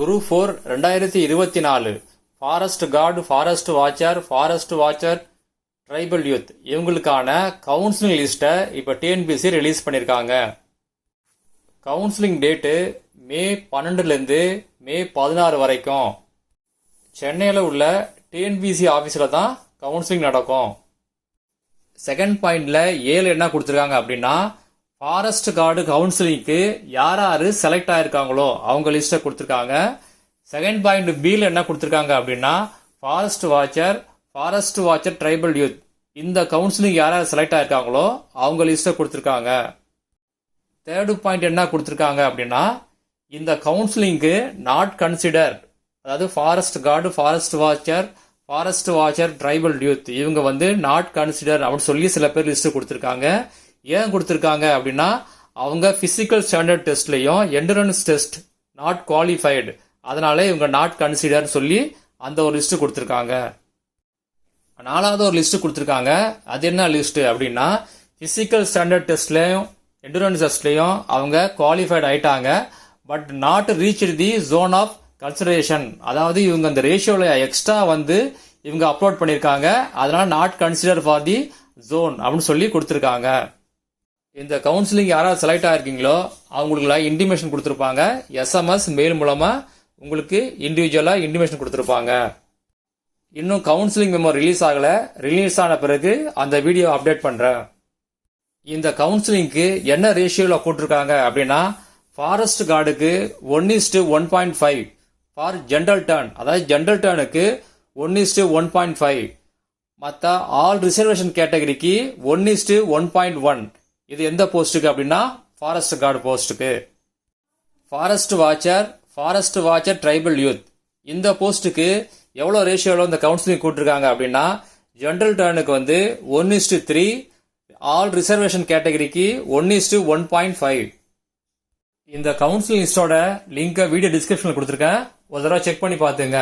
Group 4 2024 forest card, forest watcher, tribal youth இவங்களுக்கான counselling லிஸ்ட்டை இப்போ டிஎன்பிஎஸ்சி ரிலீஸ் பண்ணியிருக்காங்க. கவுன்சிலிங் டேட்டு மே 12லேருந்து மே 16 வரைக்கும் சென்னையில் உள்ள டிஎன்பிஎஸ்சி ஆஃபீஸில் தான் கவுன்சிலிங் நடக்கும். செகண்ட் பாயிண்டில் 7 என்ன கொடுத்துருக்காங்க அப்படின்னா, ஃபாரஸ்ட் கார்டு கவுன்சிலிங்க்கு யார் யார் செலக்ட் ஆயிருக்காங்களோ அவங்க லிஸ்ட்டை கொடுத்துருக்காங்க. செகண்ட் பாயிண்ட் பியில் என்ன கொடுத்துருக்காங்க அப்படின்னா, ஃபாரஸ்ட் வாட்சர் ட்ரைபல் யூத் இந்த கவுன்சிலிங் யார் யார் செலக்ட் ஆயிருக்காங்களோ அவங்க லிஸ்ட்டை கொடுத்துருக்காங்க. தேர்டு பாயிண்ட் என்ன கொடுத்துருக்காங்க அப்படின்னா, இந்த கவுன்சிலிங்க்கு நாட் கன்சிடர், அதாவது forest card, forest watcher tribal youth இவங்க வந்து நாட் கன்சிடர் அப்படின்னு சொல்லி சில பேர் லிஸ்ட் கொடுத்துருக்காங்க. ஏன் கொடுத்துருக்காங்க அப்படின்னா, அவங்க பிசிக்கல் ஸ்டாண்டர்ட் டெஸ்ட்லையும் எண்டூரன்ஸ் டெஸ்ட் நாட் குவாலிஃபைடு, அதனால இவங்க நாட் கன்சிடர் சொல்லி அந்த ஒரு லிஸ்ட் கொடுத்துருக்காங்க. நாலாவது ஒரு லிஸ்ட் கொடுத்துருக்காங்க. அது என்ன லிஸ்ட் அப்படின்னா, பிசிக்கல் ஸ்டாண்டர்ட் டெஸ்ட்லையும் எண்டூரன்ஸ் டெஸ்ட்லையும் அவங்க குவாலிஃபைடு ஆயிட்டாங்க, but not reach the zone of consideration, அதாவது இவங்க அந்த ரேஷியோல எக்ஸ்ட்ரா வந்து இவங்க அப்லோட் பண்ணியிருக்காங்க, அதனால not consider for the zone அப்படின்னு சொல்லி கொடுத்துருக்காங்க. இந்த கவுன்சிலிங் யாராவது செலக்ட் ஆயிருக்கீங்களோ அவங்களுக்கு இன்டிமேஷன் கொடுத்துருப்பாங்க. எஸ்எம்எஸ் மெயில் மூலமா உங்களுக்கு இண்டிவிஜுவலா இன்டிமேஷன் கொடுத்துருப்பாங்க. இன்னும் கவுன்சிலிங் மெமோ ரிலீஸ் ஆகல, ரிலீஸ் ஆன பிறகு அந்த வீடியோ அப்டேட் பண்றேன். இந்த கவுன்சிலிங்க்கு என்ன ரேஷியோல போட்டிருக்காங்க அப்படின்னா, ஃபாரஸ்ட் கார்டுக்கு 1:1.5 ஃபார் ஜென்ரல் டர்ன், அதாவது ஜென்ரல் டர்னுக்கு 1:1.5, மற்ற ஆல் ரிசர்வேஷன் கேட்டகரிக்கு 1:1.1. இது எந்த போஸ்ட்டுக்கு அப்படின்னா, ஃபாரஸ்ட் கார்டு போஸ்ட்டுக்கு. ஃபாரஸ்ட் வாட்சர் ட்ரைபல் யூத் இந்த போஸ்ட்டுக்கு எவ்வளோ ரேஷியோவில் இந்த கவுன்சிலிங் கூட்டிருக்காங்க அப்படின்னா, ஜென்ரல் டர்னுக்கு வந்து 1:3, ஆல் ரிசர்வேஷன் கேட்டகரிக்கு 1:1.5. இந்த கவுன்சிலிங் லிஸ்டோட லிங்கை வீடியோ டிஸ்கிரிப்ஷனில் கொடுத்துருக்கேன், ஒரு தடவை செக் பண்ணி பார்த்துங்க.